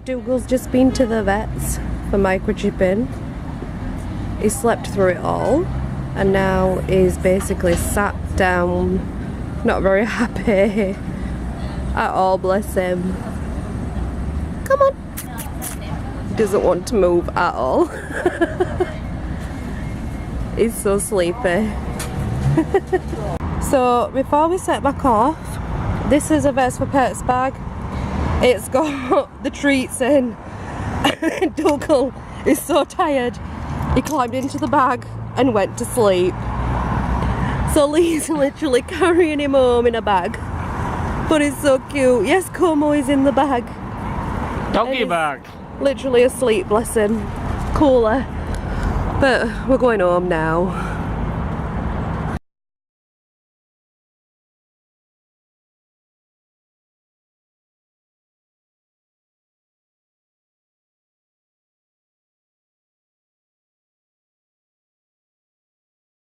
Dougle's just been to the vets for microchipping. He slept through it all and now he's basically sat down, not very happy at all, bless him. Come on. He doesn't want to move at all. He's so sleepy. So before we set back off, this is a Vets for Pets bag. It's got the treats in. Dougle is so tired he climbed into the bag and went to sleep. So Lee's literally carrying him home in a bag. But it's so cute. Yes, Como is in the bag. Doggy bag. Literally asleep, bless him. Cooler. But we're going home now.